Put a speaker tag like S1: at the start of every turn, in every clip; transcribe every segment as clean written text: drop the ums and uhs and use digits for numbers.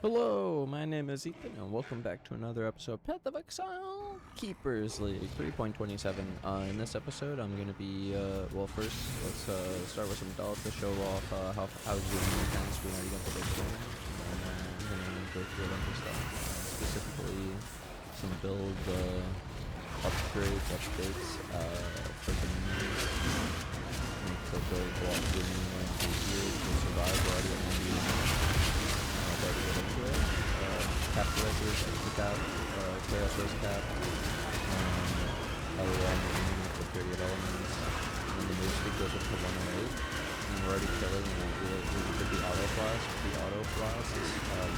S1: Hello, my name is Ethan, and welcome back to another episode of Path of Exile Keepers League 3.27. In this episode, I'm going to be, well, first, let's start with some dolls to show off how zooming mechanics we already got the big game, and then I'm going to go through a bunch of stuff, specifically some build upgrades, updates for the minions, make the build block zooming and easier to survive while you're on already get into it. Capitalizers, Cap, Chaos Rose Cap, LOM with the 38 elements, and the move speed goes up to 108. And we're already killing, with the Auto Flask. The Auto Flask is,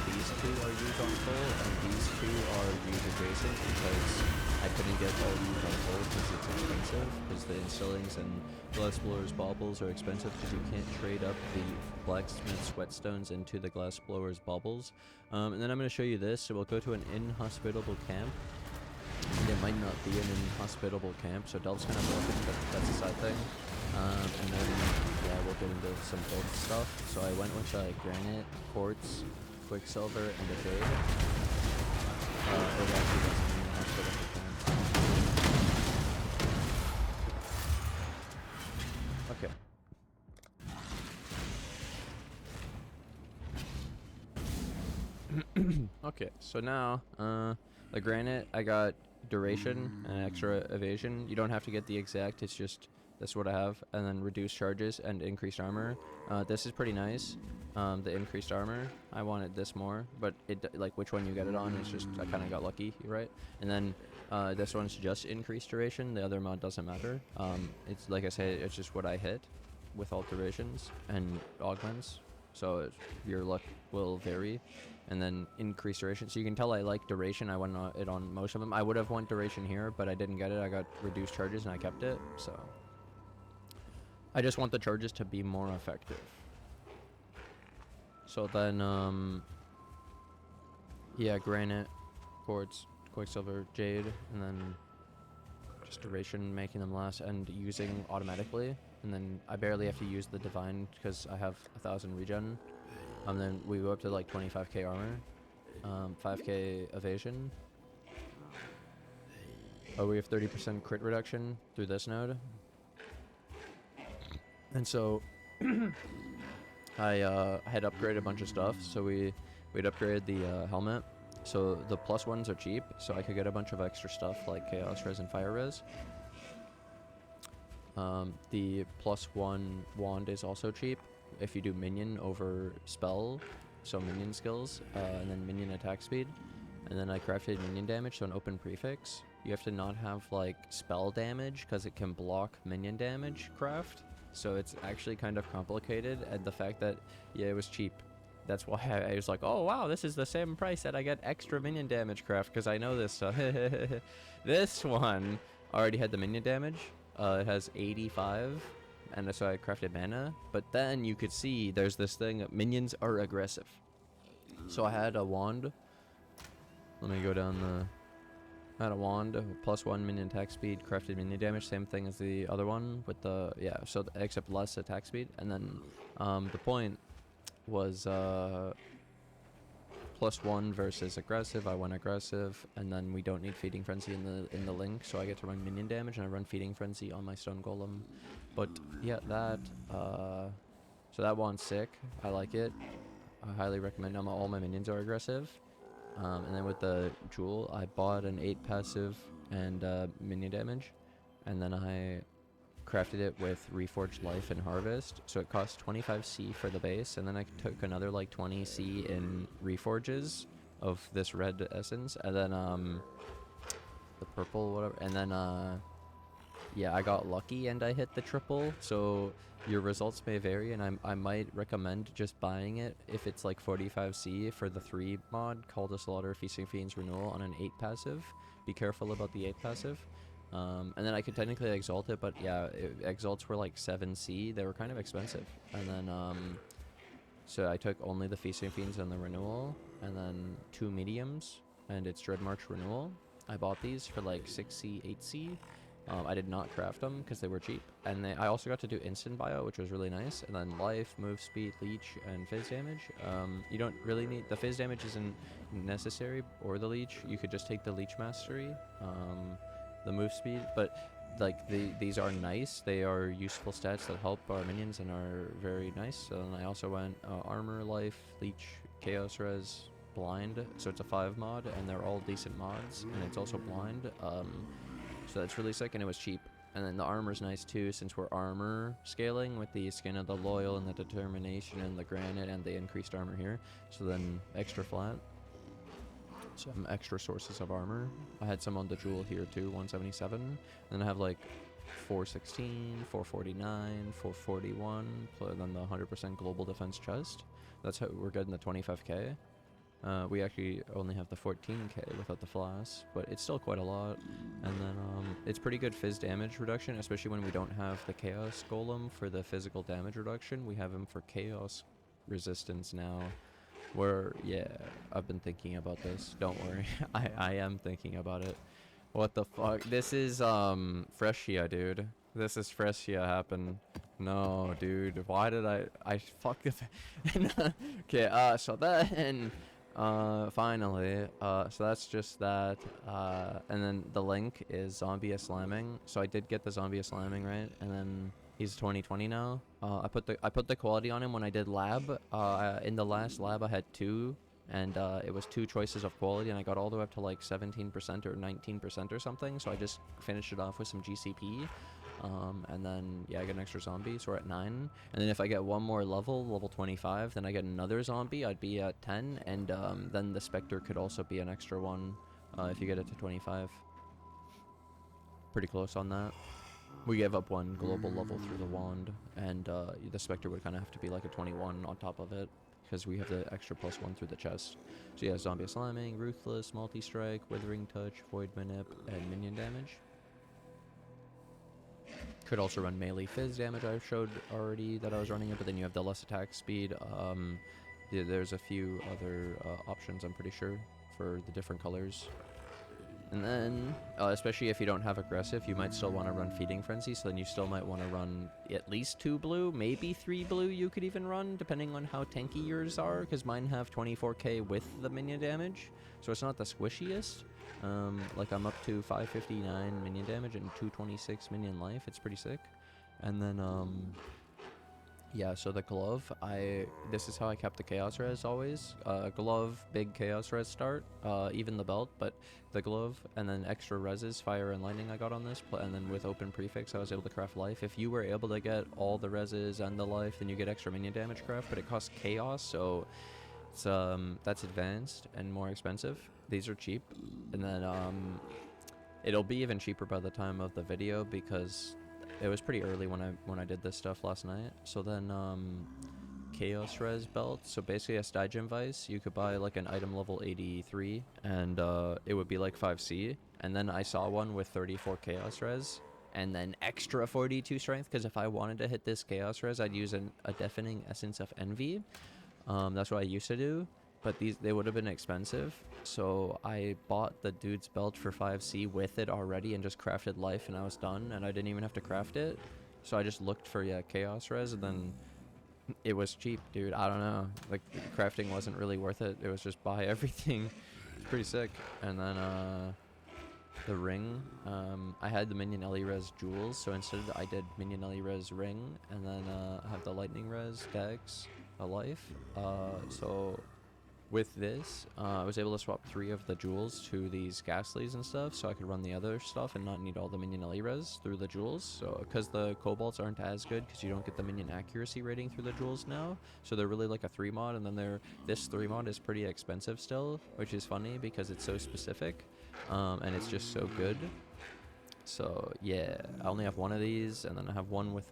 S1: these two are used on full, and these two are used adjacent because I couldn't get all used on full because it's expensive, because the Instillings and Glassblower's Baubles are expensive because you can't trade up the Blacksmith's Whetstones into the Glassblower's Baubles. And then I'm going to show you this, so we'll go to an inhospitable camp. It might not be an inhospitable camp, so Delp's kind of broken, but that's a side thing. And then, yeah, we'll get into some build stuff. So I went with Granite, Quartz, Quicksilver, and a Jade. It actually wasn't an inhospitable camp. Okay. Okay, so now, the Granite, I got duration and extra evasion. You don't have to get the exact, it's just, that's what I have. And then reduced charges and increased armor. This is pretty nice, the increased armor. I wanted this more, but it, like, which one you get it on is just, I kind of got lucky, right? And then, this one's just increased duration. The other mod doesn't matter. It's, like I say, it's just what I hit with alterations and augments. So your luck will vary. And then increase duration. So you can tell I like duration. I went it on most of them. I would have won duration here, but I didn't get it. I got reduced charges and I kept it. So I just want the charges to be more effective. So then, yeah, Granite, Quartz, Quicksilver, Jade, and then just duration, making them last and using automatically. And then I barely have to use the Divine because I have 1,000 regen. And then we go up to like 25k armor, 5k evasion. Oh, we have 30% crit reduction through this node. And so I had upgraded a bunch of stuff. So we'd upgraded the helmet. So the plus ones are cheap, so I could get a bunch of extra stuff like Chaos Res and Fire Res. The +1 wand is also cheap if you do minion over spell, so minion skills, and then minion attack speed. And then I crafted minion damage, so an open prefix. You have to not have like spell damage because it can block minion damage craft. So it's actually kind of complicated, and the fact that, yeah, it was cheap. That's why I was like, oh wow, this is the same price that I get extra minion damage craft, because I know this stuff. This one already had the minion damage. It has 85, and so I crafted mana. But then you could see there's this thing, minions are aggressive. So I had a wand. Let me go down the... I had a wand, +1 minion attack speed, crafted minion damage, same thing as the other one with the, yeah, so except less attack speed. And then the point was +1 versus aggressive. I went aggressive, and then we don't need Feeding Frenzy in the link, so I get to run minion damage, and I run Feeding Frenzy on my Stone Golem. But yeah, that so that one's sick. I like it. I highly recommend. All my minions are aggressive. And then with the Jewel, I bought an 8 passive and minion damage, and then I crafted it with Reforged Life and Harvest, so it cost 25C for the base, and then I took another like 20C in Reforges of this red essence, and then the purple, whatever, and then yeah, I got lucky and I hit the triple, so your results may vary, and I might recommend just buying it if it's like 45C for the 3 mod, Call to Slaughter, Feasting Fiends, Renewal on an 8 passive. Be careful about the 8 passive. And then I could technically exalt it, but yeah, exalts were like 7C. They were kind of expensive. And then, so I took only the Feasting Fiends and the Renewal, and then 2 mediums, and it's Dread March Renewal. I bought these for like 6C, 8C, I did not craft them because they were cheap, and I also got to do instant bio, which was really nice, and then life, move speed, leech, and fizz damage. You don't really need the fizz damage isn't necessary, or the leech. You could just take the leech mastery, the move speed, but like these are nice. They are useful stats that help our minions and are very nice. So then I also went armor, life, leech, chaos res, blind. So it's a 5 mod, and they're all decent mods, and it's also blind. So that's really sick, and it was cheap. And then the armor's nice too, since we're armor scaling with the skin of the loyal and the determination and the granite and the increased armor here. So then extra flat. Some extra sources of armor. I had some on the jewel here too, 177. And then I have like 416, 449, 441, and then the 100% global defense chest. That's how we're getting the 25k. We actually only have the 14k without the flask, but it's still quite a lot. And then it's pretty good fizz damage reduction, especially when we don't have the chaos golem for the physical damage reduction. We have him for chaos resistance now. Where, yeah, I've been thinking about this. Don't worry, I am thinking about it. What the fuck? This is Freshia, dude. This is Freshia happen. No, dude. Why did I fuck it? Okay, so then finally, so that's just that, and then the link is zombie slamming. So I did get the zombie slamming right, and then he's 2020 now. I put the quality on him when I did lab. In the last lab I had 2, and it was 2 choices of quality, and I got all the way up to like 17% or 19% or something. So I just finished it off with some GCP. And then, yeah, I get an extra zombie, so we're at 9. And then if I get one more level 25, then I get another zombie, I'd be at 10. And then the Spectre could also be an extra one if you get it to 25. Pretty close on that. We gave up 1 global level through the wand, and the Spectre would kind of have to be like a 21 on top of it, because we have the extra +1 through the chest. So yeah, zombie slamming, ruthless, multi-strike, withering touch, void manip, and minion damage. Could also run melee fizz damage. I showed already that I was running it, but then you have the less attack speed. There's a few other options, I'm pretty sure, for the different colors. And then, especially if you don't have aggressive, you might still want to run feeding frenzy, so then you still might want to run at least 2 blue, maybe 3 blue you could even run, depending on how tanky yours are, because mine have 24k with the minion damage, so it's not the squishiest. Like I'm up to 559 minion damage and 226 minion life. It's pretty sick. And then yeah, so the glove, this is how I kept the chaos res always. Glove, big chaos res start, even the belt, but the glove, and then extra reses, fire and lightning I got on this, and then with open prefix I was able to craft life. If you were able to get all the reses and the life, then you get extra minion damage craft, but it costs chaos, so it's that's advanced and more expensive. These are cheap, and then it'll be even cheaper by the time of the video, because it was pretty early when I did this stuff last night. So then chaos res belt, so basically a Stygian Vice, you could buy like an item level 83, and it would be like 5c, and then I saw one with 34 chaos res and then extra 42 strength, because if I wanted to hit this chaos res, I'd use a deafening essence of envy. That's what I used to do, but they would have been expensive, so I bought the dude's belt for 5c with it already and just crafted life, and I was done, and I didn't even have to craft it. So I just looked for, yeah, chaos res, and then it was cheap, dude. I don't know, like, crafting wasn't really worth it. It was just buy everything. It's pretty sick. And then the ring, I had the minion Ellie res jewels, so instead I did minion Ellie res ring, and then I have the lightning res dex, a life. So with this, I was able to swap 3 of the jewels to these ghastlies and stuff, so I could run the other stuff and not need all the minion Ellie res through the jewels. So because the kobolds aren't as good, because you don't get the minion accuracy rating through the jewels now, so they're really like a 3 mod, and then this 3 mod is pretty expensive still, which is funny because it's so specific, and it's just so good. So yeah, I only have 1 of these, and then I have 1 with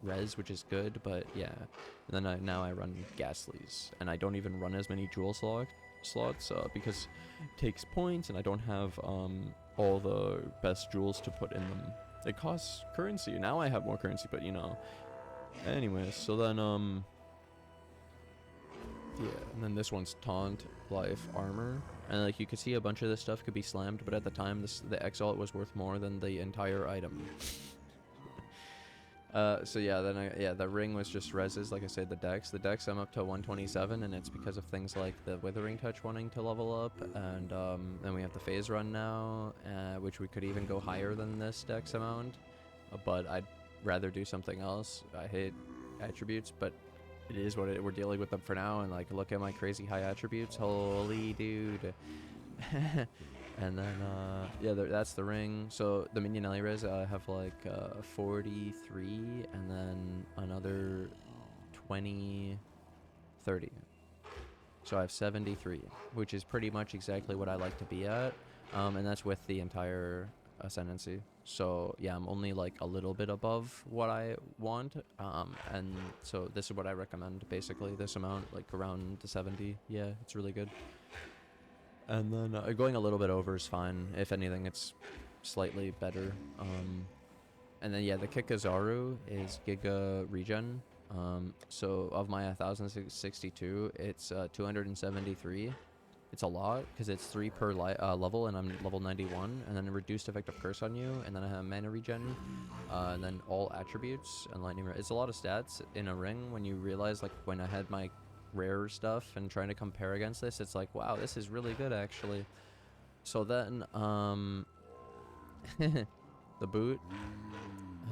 S1: res, which is good, but yeah. And then now I run ghastlies, and I don't even run as many jewel slots because it takes points, and I don't have all the best jewels to put in them. It costs currency. Now I have more currency, but you know. Anyways, so then Yeah, and then this one's taunt, life, armor, and like you could see a bunch of this stuff could be slammed, but at the time the Exalt was worth more than the entire item. So yeah, then the ring was just reses, like I said, the dex I'm up to 127, and it's because of things like the Withering Touch wanting to level up, and then we have the phase run now, which we could even go higher than this dex amount, but I'd rather do something else. I hate attributes, but it is what we're dealing with them for now, and like look at my crazy high attributes, holy dude. And then yeah, that's the ring. So the minion res I have like 43, and then another 20, 30. So I have 73, which is pretty much exactly what I like to be at, and that's with the entire ascendancy. So yeah, I'm only like a little bit above what I want, and so this is what I recommend, basically this amount, like around the 70. Yeah, it's really good. And then going a little bit over is fine. If anything, it's slightly better. And then yeah, the Kikazaru is Giga Regen. So of my 1062, it's 273. It's a lot because it's 3 per level, and I'm level 91. And then a reduced effective curse on you, and then I have mana regen, and then all attributes and lightning. It's a lot of stats in a ring. When you realize, like when I had my rare stuff and trying to compare against this, it's like, wow, this is really good actually. So then the boot,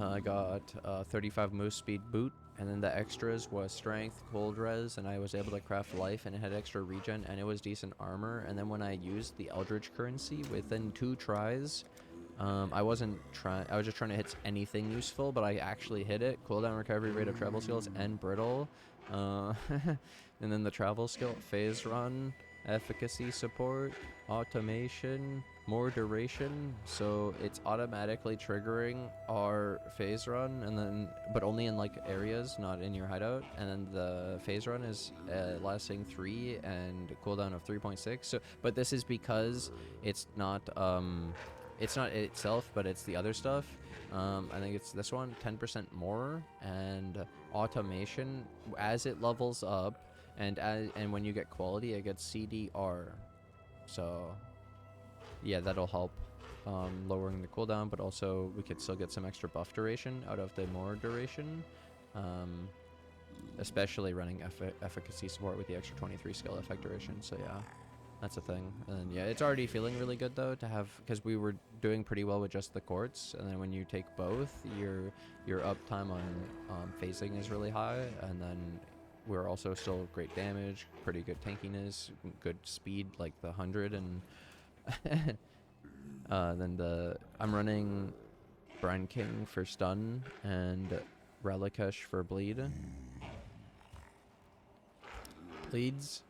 S1: I got 35 move speed boot, and then the extras was strength, cold res, and I was able to craft life, and it had extra regen, and it was decent armor. And then when I used the Eldritch currency within 2 tries, I was just trying to hit anything useful, but I actually hit it. Cooldown, recovery, rate of travel skills, and brittle. And then the travel skill, phase run, efficacy support, automation, more duration, so it's automatically triggering our phase run, and then but only in like areas, not in your hideout. And then the phase run is lasting 3 and cooldown of 3.6. So but this is because it's not it itself, but it's the other stuff. I think it's this one, 10% more, and automation as it levels up, and when you get quality, it gets CDR. So yeah, that'll help lowering the cooldown, but also we could still get some extra buff duration out of the more duration, especially running efficacy support with the extra 23 skill effect duration. So yeah, that's a thing. And yeah, it's already feeling really good though to have, because we were doing pretty well with just the quartz, and then when you take both, your uptime on phasing is really high, and then we're also still great damage, pretty good tankiness, good speed, like the 100, and then I'm running Brine King for stun and Relikesh for bleed. Pleads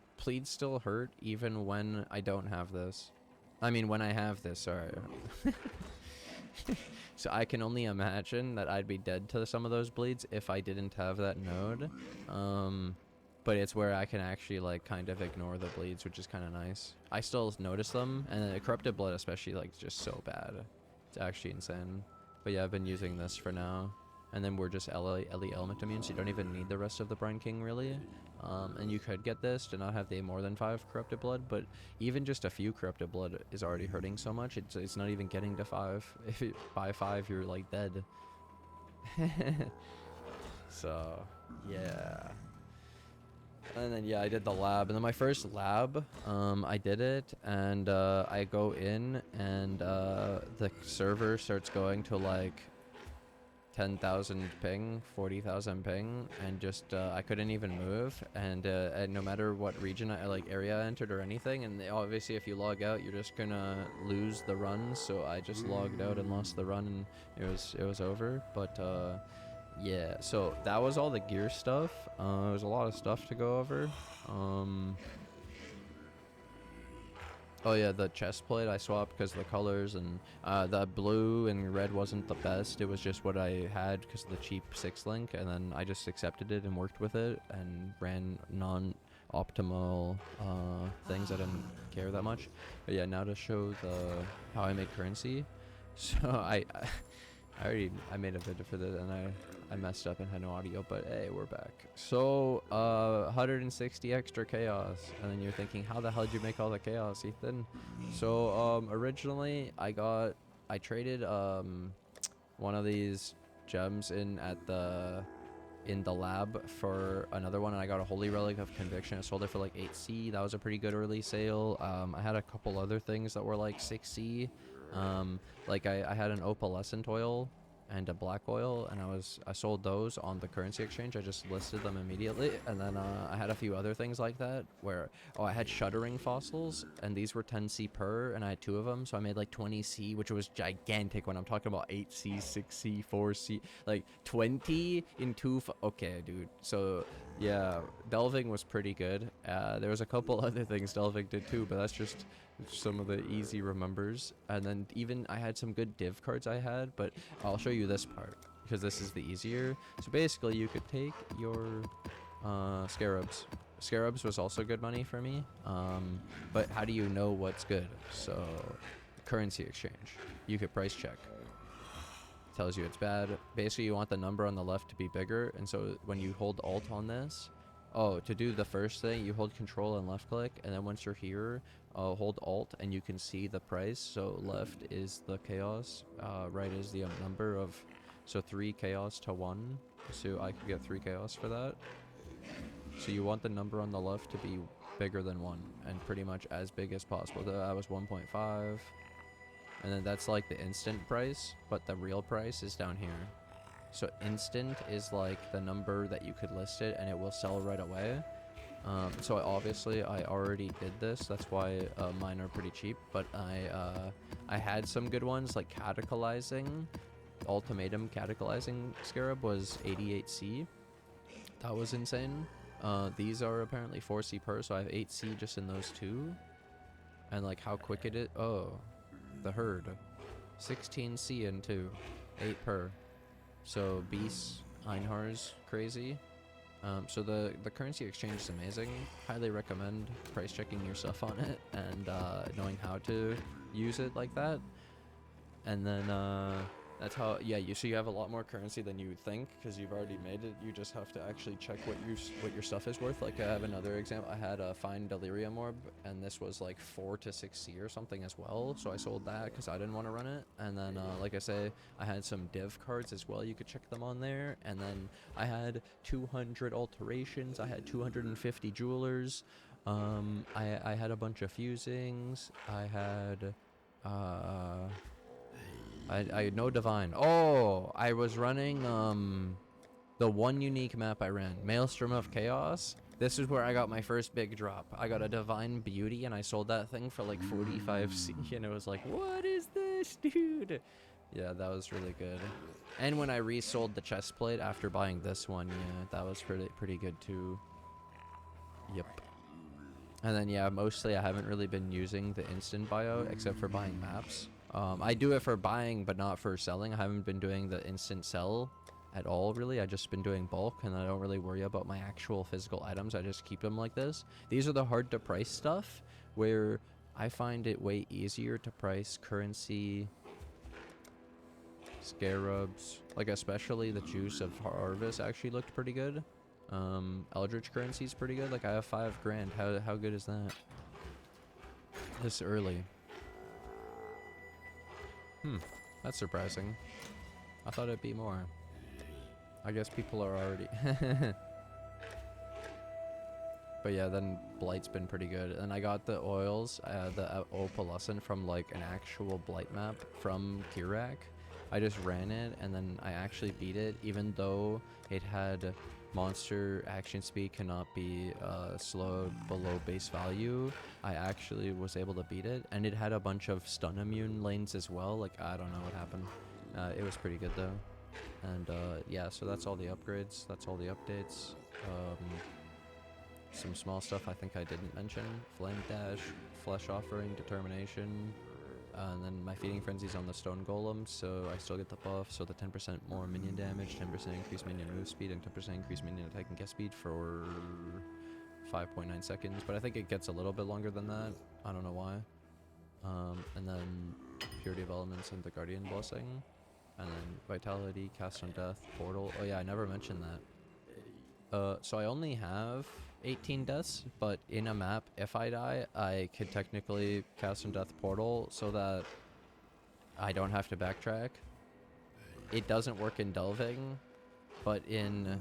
S1: still hurt even when I don't have this. I mean, when I have this, sorry. So I can only imagine that I'd be dead to some of those bleeds if I didn't have that node. But it's where I can actually like kind of ignore the bleeds, which is kind of nice. I still notice them, and the corrupted blood especially, like just so bad. It's actually insane. But yeah, I've been using this for now. And then we're just Ellie element immune, so you don't even need the rest of the Brine King really. And you could get this to not have the more than 5 corrupted blood, but even just a few corrupted blood is already hurting so much. It's not even getting to 5. If by 5 you're like dead. So yeah. And then yeah, I did the lab, and then my first lab, I did it, and I go in, and the server starts going to like 10,000 ping, 40,000 ping, and just I couldn't even move, and no matter what region area I entered or anything, and obviously if you log out, you're just gonna lose the run. So I just logged out and lost the run, and it was over. But yeah, so that was all the gear stuff. There was a lot of stuff to go over. Oh yeah, the chest plate I swapped because of the colors, and the blue and red wasn't the best. It was just what I had because of the cheap 6-link, and then I just accepted it and worked with it and ran non-optimal things. I didn't care that much. But yeah, now to show how I make currency. So I made a video for this, and I messed up and had no audio, but hey, we're back. So, 160 extra chaos. And then you're thinking, how the hell did you make all the chaos, Ethan? So, originally, I traded, one of these gems in the lab for another one, and I got a Holy Relic of Conviction. I sold it for like 8C. That was a pretty good early sale. I had a couple other things that were like 6C. Like I had an opalescent oil and a black oil, and I sold those on the currency exchange. I just listed them immediately. And then I had a few other things like that where, I had shuddering fossils, and these were 10C per, and I had 2 of them, so I made like 20C, which was gigantic when I'm talking about 8C, 6C, 4C, like 20 in 2. Okay, dude. So yeah, delving was pretty good. There was a couple other things delving did too, but that's just some of the easy remembers. And then even I had some good div cards I had, but I'll show you this part because this is the easier. So basically you could take your scarabs. Scarabs was also good money for me, but how do you know what's good? So currency exchange, you could price check. Tells you it's bad. Basically you want the number on the left to be bigger, and so when you hold alt on this, to do the first thing, you hold control and left click, and then once you're here, hold alt and you can see the price. So left is the chaos, right is the number of, so 3 chaos to 1, so I could get 3 chaos for that. So you want the number on the left to be bigger than 1, and pretty much as big as possible. That was 1.5, and then that's like the instant price, but the real price is down here. So instant is like the number that you could list it and it will sell right away. So obviously I already did this, that's why mine are pretty cheap, but I had some good ones like catechalizing. Ultimatum catechalizing scarab was 88C. That was insane. These are apparently 4C per, so I have 8C just in those 2. And like how quick it is. Oh, the herd, 16C in 2, 8 per. So Beast, Einhar's crazy. So the currency exchange is amazing. Highly recommend price checking your stuff on it and knowing how to use it like that. And then that's how, so you have a lot more currency than you would think because you've already made it. You just have to actually check what your stuff is worth. Like I have another example. I had a fine delirium orb, and this was like 4 to 6C or something as well. So I sold that because I didn't want to run it. And then like I say, I had some div cards as well. You could check them on there. And then I had 200 alterations. I had 250 jewelers. I had a bunch of fusings. I had I had no divine. Oh, I was running the one unique map I ran, Maelstrom of Chaos. This is where I got my first big drop. I got a divine beauty and I sold that thing for like 45C, and it was like, what is this, dude? Yeah, that was really good. And when I resold the chest plate after buying this one, yeah, that was pretty good too. Yep. And then yeah, mostly I haven't really been using the instant bio except for buying maps. I do it for buying, but not for selling. I haven't been doing the instant sell at all, really. I just been doing bulk, and I don't really worry about my actual physical items. I just keep them like this. These are the hard to price stuff, where I find it way easier to price currency, scarabs, like especially the Juice of Harvest actually looked pretty good. Eldritch currency is pretty good. Like I have 5 grand. How good is that? This early. That's surprising. I thought it'd be more. I guess people are already... But yeah, then Blight's been pretty good. And I got the oils, the opalescent from like an actual Blight map from Kirak. I just ran it and then I actually beat it, even though it had monster action speed cannot be slowed below base value. I actually was able to beat it, and it had a bunch of stun immune lanes as well. Like I don't know what happened. It was pretty good though. And yeah, so that's all the upgrades, that's all the updates. Some small stuff I think I didn't mention: Flame Dash, Flesh Offering, Determination, and then my Feeding Frenzy's on the Stone Golem, so I still get the buff, so the 10% more minion damage, 10% increased minion move speed, and 10% increased minion attack and guess speed for 5.9 seconds, but I think it gets a little bit longer than that. I don't know why. And then Purity of Elements and the Guardian Blessing. and then vitality, cast on death, portal. Oh yeah, I never mentioned that. So I only have 18 deaths, but in a map, if I die, I could technically cast on death portal so that I don't have to backtrack. It doesn't work in delving, but in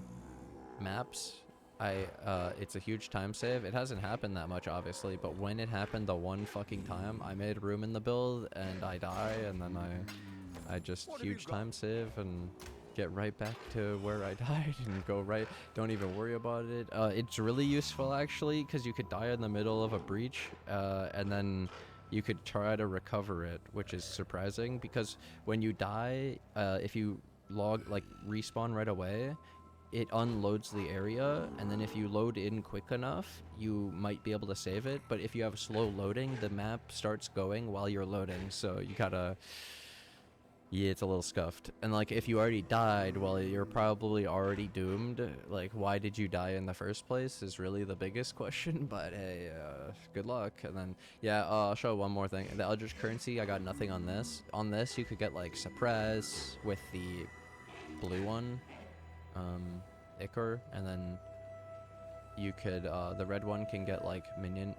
S1: maps, it's a huge time save. It hasn't happened that much, obviously, but when it happened the one fucking time, I made room in the build, and I die, and then I just huge time save, and get right back to where I died, and go right, don't even worry about it. It's really useful, actually, because you could die in the middle of a breach, and then you could try to recover it, which is surprising, because when you die, if you respawn right away, it unloads the area, and then if you load in quick enough, you might be able to save it, but if you have slow loading, the map starts going while you're loading, so you gotta... Yeah, it's a little scuffed. And like, if you already died, well, you're probably already doomed. Like, why did you die in the first place is really the biggest question, but hey, good luck. And then, yeah, I'll show one more thing. The Eldritch Currency, I got nothing on this. On this, you could get, like, Suppress with the blue one, Ichor, and then you could, the red one can get, like, minion,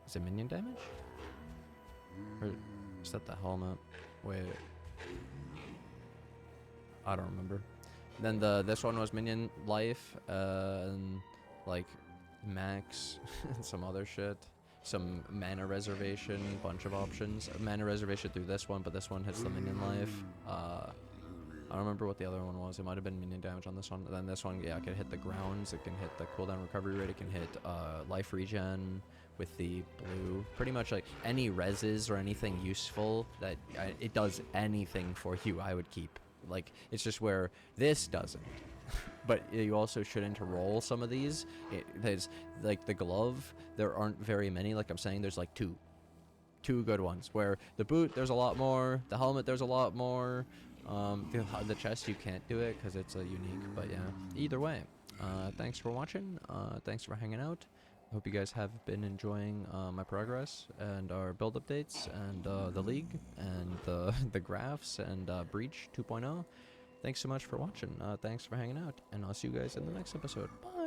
S1: is it minion damage? Or is that the helmet? Wait. I don't remember. Then this one was minion life, and like max and some other shit. Some mana reservation, bunch of options. Mana reservation through this one, but this one hits the minion life. I don't remember what the other one was. It might have been minion damage on this one. And then this one, yeah, it can hit the grounds. It can hit the cooldown recovery rate. It can hit life regen with the blue. Pretty much like any reses or anything useful that it does anything for you, I would keep. Like, it's just where this doesn't. But you also shouldn't roll some of these. There's like the glove, there aren't very many. Like I'm saying, there's like two good ones. Where the boot, there's a lot more. The helmet, there's a lot more. The chest, you can't do it because it's a unique. But yeah, either way, thanks for watching. Thanks for hanging out. I hope you guys have been enjoying my progress and our build updates and the league and the graphs and Breach 2.0. Thanks so much for watching. Thanks for hanging out, and I'll see you guys in the next episode. Bye!